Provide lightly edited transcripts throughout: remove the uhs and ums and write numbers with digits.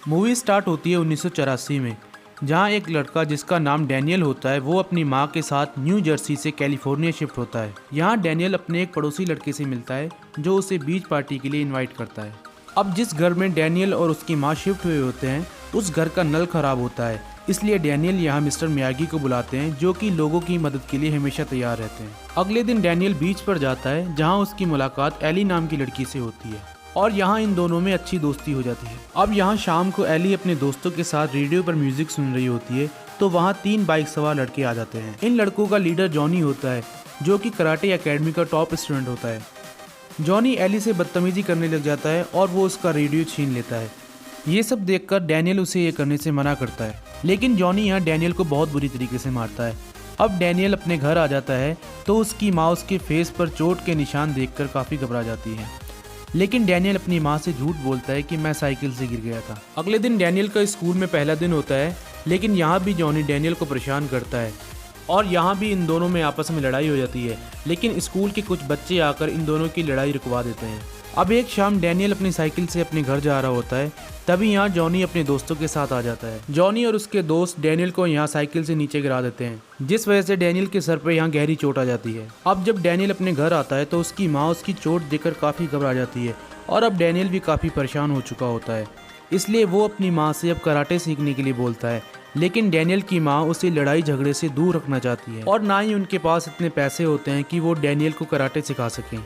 Movie start होती है 1984 में, जहां एक लड़का जिसका नाम डैनियल होता है वो अपनी मां के साथ न्यू जर्सी से कैलिफोर्निया शिफ्ट होता है। यहां डैनियल अपने एक पड़ोसी लड़के से मिलता है जो उसे बीच पार्टी के लिए इनवाइट करता है। अब जिस घर में डैनियल और उसकी मां शिफ्ट हुए होते हैं उस घर का नल खराब होता है, इसलिए डैनियल यहाँ मिस्टर मियागी को बुलाते हैं जो कि लोगों की मदद के लिए हमेशा तैयार रहते हैं। अगले दिन डैनियल बीच पर जाता है जहाँ उसकी मुलाकात एली नाम की लड़की से होती है और यहाँ इन दोनों में अच्छी दोस्ती हो जाती है। अब यहाँ शाम को एली अपने दोस्तों के साथ रेडियो पर म्यूजिक सुन रही होती है तो वहाँ 3 बाइक सवार लड़के आ जाते हैं। इन लड़कों का लीडर जॉनी होता है जो कि कराटे एकेडमी का टॉप स्टूडेंट होता है। जॉनी एली से बदतमीजी करने लग जाता है और वो उसका रेडियो छीन लेता है। ये सब देखकर डैनियल उसे ये करने से मना करता है, लेकिन जॉनी यहाँ डैनियल को बहुत बुरी तरीके से मारता है। अब डैनियल अपने घर आ जाता है तो उसकी माँ उसके फेस पर चोट के निशान देखकर काफ़ी घबरा जाती है, लेकिन डैनियल अपनी माँ से झूठ बोलता है कि मैं साइकिल से गिर गया था। अगले दिन डैनियल का स्कूल में पहला दिन होता है, लेकिन यहाँ भी जॉनी डैनियल को परेशान करता है और यहाँ भी इन दोनों में आपस में लड़ाई हो जाती है, लेकिन स्कूल के कुछ बच्चे आकर इन दोनों की लड़ाई रुकवा देते हैं। अब एक शाम डैनियल अपनी साइकिल से अपने घर जा रहा होता है, तभी यहाँ जॉनी अपने दोस्तों के साथ आ जाता है। जॉनी और उसके दोस्त डैनियल को यहाँ साइकिल से नीचे गिरा देते हैं, जिस वजह से डैनियल के सर पर यहाँ गहरी चोट आ जाती है। अब जब डैनियल अपने घर आता है तो उसकी माँ उसकी चोट देखकर काफ़ी घबरा जाती है और अब डैनियल भी काफ़ी परेशान हो चुका होता है, इसलिए वो अपनी माँ से अब कराटे सीखने के लिए बोलता है। लेकिन डैनियल की माँ उसे लड़ाई झगड़े से दूर रखना चाहती है और ना ही उनके पास इतने पैसे होते हैं कि वो डैनियल को कराटे सिखा सकें।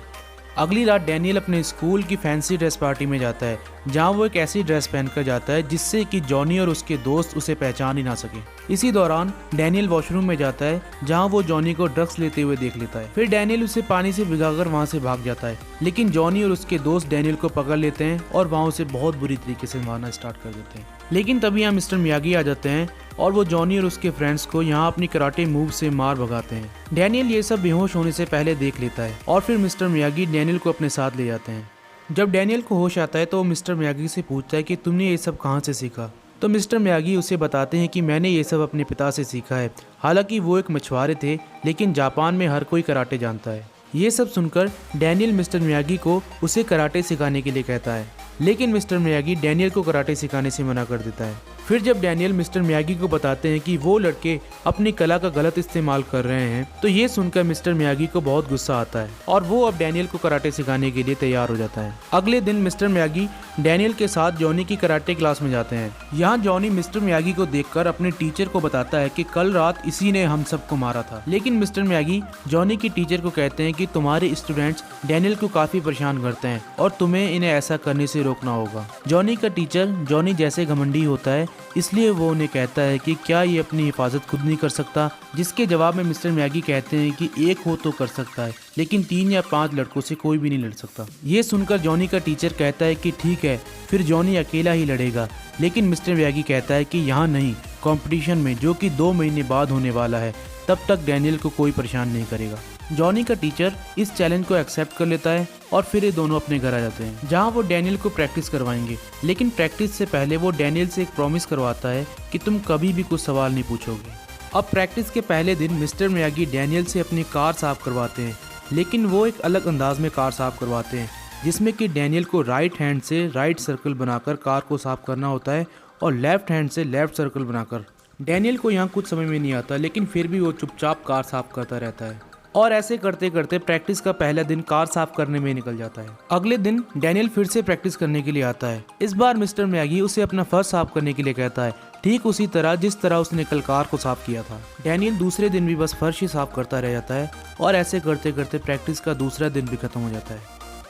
अगली रात डैनियल अपने स्कूल की फैंसी ड्रेस पार्टी में जाता है, जहां वो एक ऐसी ड्रेस पहनकर जाता है जिससे कि जॉनी और उसके दोस्त उसे पहचान ही ना सके। इसी दौरान डैनियल वॉशरूम में जाता है जहां वो जॉनी को ड्रग्स लेते हुए देख लेता है। फिर डैनियल उसे पानी से भिगाकर वहां से भाग जाता है, लेकिन जॉनी और उसके दोस्त डैनियल को पकड़ लेते हैं और वहां उसे बहुत बुरी तरीके से मारना स्टार्ट कर देते हैं। लेकिन तभी यहाँ मिस्टर मियागी आ जाते हैं और वो जॉनी और उसके फ्रेंड्स को यहाँ अपनी कराटे मूव से मार भगाते हैं। डैनियल ये सब बेहोश होने से पहले देख लेता है और फिर मिस्टर मियागी डैनियल को अपने साथ ले जाते हैं। जब डैनियल को होश आता है तो वो मिस्टर मियागी से पूछता है कि तुमने ये सब कहाँ से सीखा। तो मिस्टर मियागी उसे बताते हैं कि मैंने ये सब अपने पिता से सीखा है। हालांकि वो एक मछुआरे थे, लेकिन जापान में हर कोई कराटे जानता है। ये सब सुनकर डैनियल मिस्टर मियागी को उसे कराटे सिखाने के लिए कहता है, लेकिन मिस्टर मियागी डैनियल को कराटे सिखाने से मना कर देता है। फिर जब डैनियल मिस्टर मियागी को बताते हैं कि वो लड़के अपनी कला का गलत इस्तेमाल कर रहे हैं, तो ये सुनकर मिस्टर मियागी को बहुत गुस्सा आता है और वो अब डैनियल को कराटे सिखाने के लिए तैयार हो जाता है। अगले दिन मिस्टर मियागी डैनियल के साथ जॉनी की कराटे क्लास में जाते हैं। यहाँ जॉनी मिस्टर मियागी को देखकर अपने टीचर को बताता है कि कल रात इसी ने हम सबको मारा था, लेकिन मिस्टर मियागी जॉनी की टीचर को कहते हैं कि तुम्हारे स्टूडेंट्स डैनियल को काफी परेशान करते हैं और तुम्हें इन्हें ऐसा करने से रोकना होगा। जॉनी का टीचर जॉनी जैसे घमंडी होता है, इसलिए वो उन्हें कहता है कि क्या ये अपनी हिफाजत खुद नहीं कर सकता, जिसके जवाब में मिस्टर मियागी कहते हैं कि एक हो तो कर सकता है, लेकिन 3 या 5 लड़कों से कोई भी नहीं लड़ सकता। ये सुनकर जॉनी का टीचर कहता है कि ठीक है, फिर जॉनी अकेला ही लड़ेगा, लेकिन मिस्टर मियागी कहता है कि यहाँ नहीं, कंपटीशन में जो कि 2 महीने बाद होने वाला है, तब तक डैनियल को कोई परेशान नहीं करेगा। जॉनी का टीचर इस चैलेंज को एक्सेप्ट कर लेता है और फिर ये दोनों अपने घर आ जाते हैं, जहां वो डैनियल को प्रैक्टिस करवाएंगे। लेकिन प्रैक्टिस से पहले वो डैनियल से एक प्रॉमिस करवाता है कि तुम कभी भी कुछ सवाल नहीं पूछोगे। अब प्रैक्टिस के पहले दिन मिस्टर मियागी डैनियल से अपनी कार साफ करवाते हैं, लेकिन वो एक अलग अंदाज में कार साफ करवाते हैं, जिसमें कि डैनियल को राइट हैंड से राइट सर्कल बनाकर कार को साफ करना होता है और लेफ्ट हैंड से लेफ्ट सर्कल बनाकर। डैनियल को यहाँ कुछ समझ में नहीं आता, लेकिन फिर भी वो चुपचाप कार साफ करता रहता है और ऐसे करते करते प्रैक्टिस का पहला दिन कार साफ करने में निकल जाता है। अगले दिन डैनियल फिर से प्रैक्टिस करने के लिए आता है। इस बार मिस्टर मियागी उसे अपना फर्श साफ करने के लिए कहता है, ठीक उसी तरह जिस तरह उसने कल कार को साफ किया था। डैनियल दूसरे दिन भी बस फर्श ही साफ करता रह जाता है और ऐसे करते करते प्रैक्टिस का दूसरा दिन भी खत्म हो जाता है।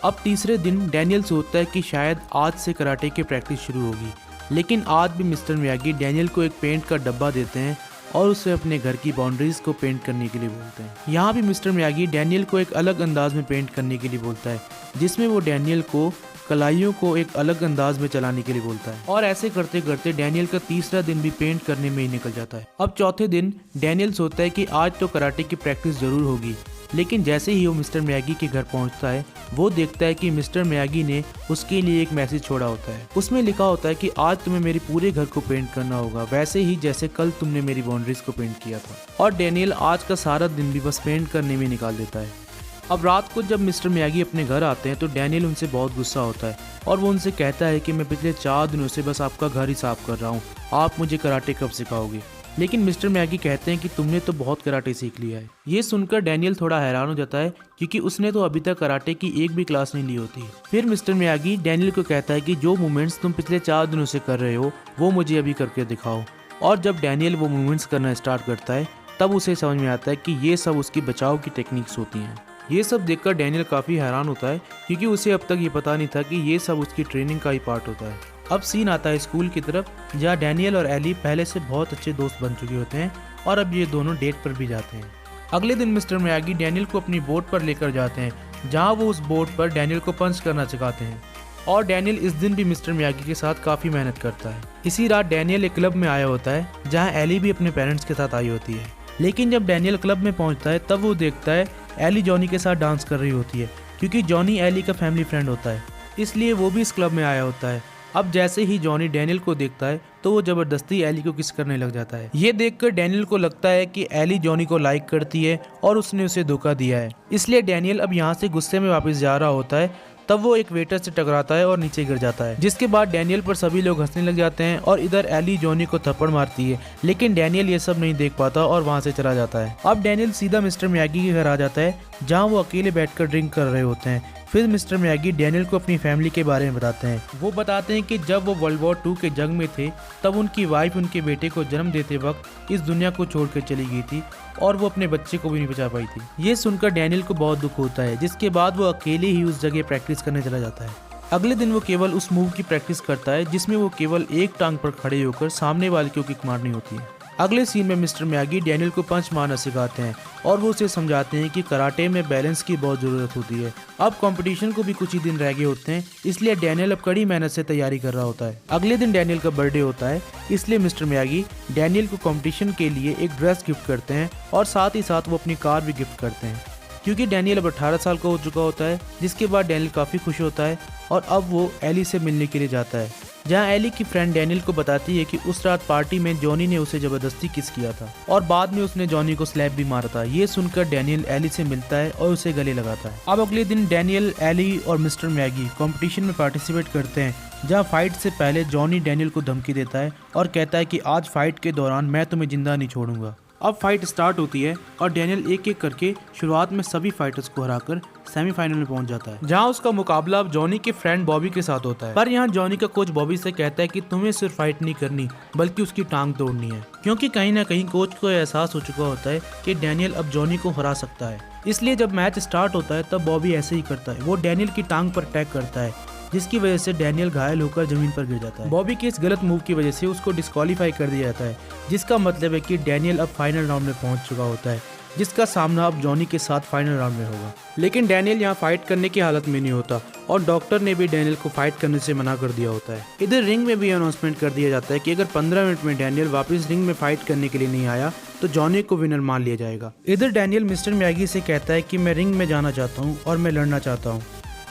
अब तीसरे दिन डैनियल सोचता है कि शायद आज से कराटे की प्रैक्टिस शुरू होगी, लेकिन आज भी मिस्टर मियागी डैनियल को एक पेंट का डब्बा देते हैं और उसे अपने घर की बाउंड्रीज को पेंट करने के लिए बोलते हैं। यहाँ भी मिस्टर मियागी डैनियल को एक अलग अंदाज में पेंट करने के लिए बोलता है, जिसमें वो डैनियल को कलाइयों को एक अलग अंदाज में चलाने के लिए बोलता है और ऐसे करते करते डैनियल का तीसरा दिन भी पेंट करने में ही निकल जाता है। अब चौथे दिन डैनियल सोचता है कि आज तो कराटे की प्रैक्टिस जरूर होगी, लेकिन जैसे ही वो मिस्टर मियागी के घर पहुंचता है, वो देखता है कि मिस्टर मियागी ने उसके लिए एक मैसेज छोड़ा होता है। उसमें लिखा होता है कि आज तुम्हें मेरे पूरे घर को पेंट करना होगा, वैसे ही जैसे कल तुमने मेरी बाउंड्रीज को पेंट किया था। और डैनियल आज का सारा दिन भी बस पेंट करने में निकाल देता है। अब रात को जब मिस्टर मियागी अपने घर आते हैं तो डैनियल उनसे बहुत गुस्सा होता है और वो उनसे कहता है कि मैं पिछले 4 दिनों से बस आपका घर ही साफ कर रहा हूँ, आप मुझे कराटे कब सिखाओगे। लेकिन मिस्टर मियागी कहते हैं कि तुमने तो बहुत कराटे सीख लिया है। ये सुनकर डैनियल थोड़ा हैरान हो जाता है क्योंकि उसने तो अभी तक कराटे की एक भी क्लास नहीं ली होती। फिर मिस्टर मियागी डैनियल को कहता है कि जो मूवमेंट्स तुम पिछले 4 दिनों से कर रहे हो वो मुझे अभी करके दिखाओ। और जब डैनियल वो मूवमेंट्स करना स्टार्ट करता है तब उसे समझ में आता है कि ये सब उसकी बचाव की टेक्निक्स होती हैं। ये सब देखकर डैनियल काफ़ी हैरान होता है क्योंकि उसे अब तक ये पता नहीं था कि ये सब उसकी ट्रेनिंग का ही पार्ट होता है। अब सीन आता है स्कूल की तरफ, जहाँ डैनियल और एली पहले से बहुत अच्छे दोस्त बन चुके होते हैं और अब ये दोनों डेट पर भी जाते हैं। अगले दिन मिस्टर मियागी डैनियल को अपनी बोट पर लेकर जाते हैं, जहाँ वो उस बोट पर डैनियल को पंच करना सिखाते हैं। और डैनियल इस दिन भी मिस्टर मियागी के साथ काफ़ी मेहनत करता है। इसी रात डैनियल एक क्लब में आया होता है, जहाँ एली भी अपने पेरेंट्स के साथ आई होती है। लेकिन जब डैनियल क्लब में पहुंचता है तब वो देखता है एली जॉनी के साथ डांस कर रही होती है, क्योंकि जॉनी एली का फैमिली फ्रेंड होता है, इसलिए वो भी इस क्लब में आया होता है। अब जैसे ही जॉनी डैनियल को देखता है तो वो जबरदस्ती एली को किस करने लग जाता है। ये देखकर डैनियल को लगता है कि एली जॉनी को लाइक करती है और उसने उसे धोखा दिया है, इसलिए डैनियल अब यहाँ से गुस्से में वापस जा रहा होता है। तब वो एक वेटर से टकराता है और नीचे गिर जाता है, जिसके बाद डैनियल पर सभी लोग हंसने लग जाते हैं और इधर एली जॉनी को थप्पड़ मारती है। लेकिन डैनियल ये सब नहीं देख पाता और वहाँ से चला जाता है। अब डैनियल सीधा मिस्टर मियागी के घर आ जाता है, जहाँ वो अकेले बैठकर ड्रिंक कर रहे होते हैं। फिर मिस्टर मियागी डैनियल को अपनी फैमिली के बारे में बताते हैं। वो बताते हैं कि जब वो वर्ल्ड वॉर 2 के जंग में थे तब उनकी वाइफ उनके बेटे को जन्म देते वक्त इस दुनिया को छोड़कर चली गई थी और वो अपने बच्चे को भी नहीं बचा पाई थी। ये सुनकर डैनियल को बहुत दुख होता है, जिसके बाद वो अकेले ही उस जगह प्रैक्टिस करने चला जाता है। अगले दिन वो केवल उस मूव की प्रैक्टिस करता है जिसमें वो केवल एक टांग पर खड़े होकर सामने वाले को किक मारनी होती है। अगले सीन में मिस्टर मियागी डैनियल को पंच मारना सिखाते हैं और वो उसे समझाते हैं कि कराटे में बैलेंस की बहुत ज़रूरत होती है। अब कंपटीशन को भी कुछ ही दिन रह गए होते हैं, इसलिए डैनियल अब कड़ी मेहनत से तैयारी कर रहा होता है। अगले दिन डैनियल का बर्थडे होता है, इसलिए मिस्टर मियागी डैनियल को कंपटीशन के लिए एक ड्रेस गिफ्ट करते हैं और साथ ही साथ वो अपनी कार भी गिफ्ट करते हैं, क्योंकि डैनियल अब 18 साल का हो चुका होता है। जिसके बाद डैनियल काफ़ी खुश होता है और अब वो एली से मिलने के लिए जाता है, जहां एली की फ्रेंड डैनियल को बताती है कि उस रात पार्टी में जॉनी ने उसे जबरदस्ती किस किया था और बाद में उसने जॉनी को स्लैप भी मारा था। ये सुनकर डैनियल एली से मिलता है और उसे गले लगाता है। अब अगले दिन डैनियल, एली और मिस्टर मैगी कंपटीशन में पार्टिसिपेट करते हैं, जहां फाइट से पहले जॉनी डैनियल को धमकी देता है और कहता है कि आज फाइट के दौरान मैं तुम्हें जिंदा नहीं छोड़ूंगा। अब फाइट स्टार्ट होती है और डैनियल एक एक करके शुरुआत में सभी फाइटर्स को हराकर सेमीफाइनल में पहुंच जाता है, जहां उसका मुकाबला अब जॉनी के फ्रेंड बॉबी के साथ होता है। पर यहां जॉनी का कोच बॉबी से कहता है कि तुम्हें सिर्फ फाइट नहीं करनी बल्कि उसकी टांग तोड़नी है, क्योंकि कहीं ना कहीं कोच को एहसास हो चुका होता है कि डैनियल अब जॉनी को हरा सकता है। इसलिए जब मैच स्टार्ट होता है तब बॉबी ऐसे ही करता है, वो डैनियल की टांग पर अटैक करता है, जिसकी वजह से डैनियल घायल होकर जमीन पर गिर जाता है। बॉबी के इस गलत मूव की वजह से उसको डिस्क्वालीफाई कर दिया जाता है, जिसका मतलब है कि डैनियल अब फाइनल राउंड में पहुंच चुका होता है, जिसका सामना अब जॉनी के साथ फाइनल राउंड में होगा। लेकिन डैनियल यहाँ फाइट करने की हालत में नहीं होता और डॉक्टर ने भी डैनियल को फाइट करने से मना कर दिया होता है। इधर रिंग में भी अनाउंसमेंट कर दिया जाता है कि अगर 15 मिनट में डैनियल वापस रिंग में फाइट करने के लिए नहीं आया तो जॉनी को विनर मान लिया जाएगा। इधर डैनियल मिस्टर मैगी से कहता है कि मैं रिंग में जाना चाहता हूँ और मैं लड़ना चाहता हूँ।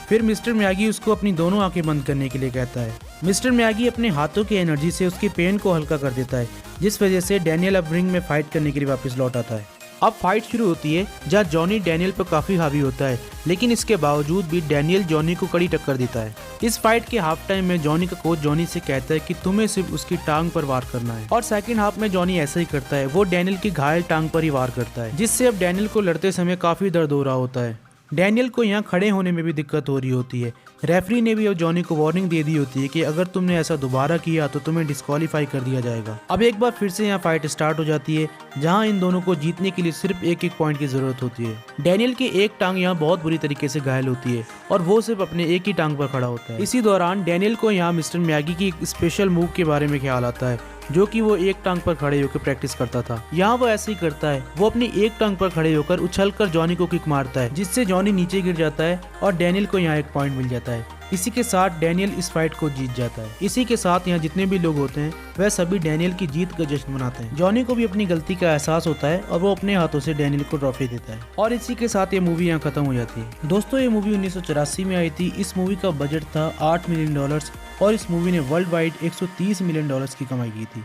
फिर मिस्टर मियागी उसको अपनी दोनों आंखें बंद करने के लिए कहता है। मिस्टर मियागी अपने हाथों की एनर्जी से उसके पेन को हल्का कर देता है, जिस वजह से डैनियल अब रिंग में फाइट करने के लिए वापस लौट आता है। अब फाइट शुरू होती है, जहाँ जॉनी डैनियल पर काफी हावी होता है, लेकिन इसके बावजूद भी डैनियल जॉनी को कड़ी टक्कर देता है। इस फाइट के हाफ टाइम में जॉनी का कोच जॉनी से कहता है कि तुम्हें सिर्फ उसकी टांग पर वार करना है, और सेकंड हाफ में जॉनी ऐसा ही करता है, वो डैनियल की घायल टांग पर ही वार करता है, जिससे अब डैनियल को लड़ते समय काफी दर्द हो रहा होता है। डैनियल को यहाँ खड़े होने में भी दिक्कत हो रही होती है। रेफरी ने भी अब जॉनी को वार्निंग दे दी होती है कि अगर तुमने ऐसा दोबारा किया तो तुम्हें डिस्क्वालीफाई कर दिया जाएगा। अब एक बार फिर से यहाँ फाइट स्टार्ट हो जाती है, जहाँ इन दोनों को जीतने के लिए सिर्फ एक एक पॉइंट की जरूरत होती है। डैनियल की एक टांग यहाँ बहुत बुरी तरीके से घायल होती है और वो सिर्फ अपने एक ही टांग पर खड़ा होता है। इसी दौरान डैनियल को यहाँ मिस्टर मियागी की एक स्पेशल मूव के बारे में ख्याल आता है, जो कि वो एक टांग पर खड़े होकर प्रैक्टिस करता था। यहाँ वो ऐसे ही करता है, वो अपनी एक टांग पर खड़े होकर उछलकर जॉनी को किक मारता है, जिससे जॉनी नीचे गिर जाता है और डैनियल को यहाँ एक पॉइंट मिल जाता है। इसी के साथ डैनियल इस फाइट को जीत जाता है। इसी के साथ यहाँ जितने भी लोग होते हैं वह सभी डैनियल की जीत का जश्न मनाते हैं। जॉनी को भी अपनी गलती का एहसास होता है और वो अपने हाथों से डैनियल को ट्रॉफी देता है। और इसी के साथ ये मूवी यहाँ खत्म हो जाती है। दोस्तों, ये मूवी 1984 में आई थी। इस मूवी का बजट था $8 मिलियन और इस मूवी ने वर्ल्ड वाइड $130 मिलियन की कमाई की थी।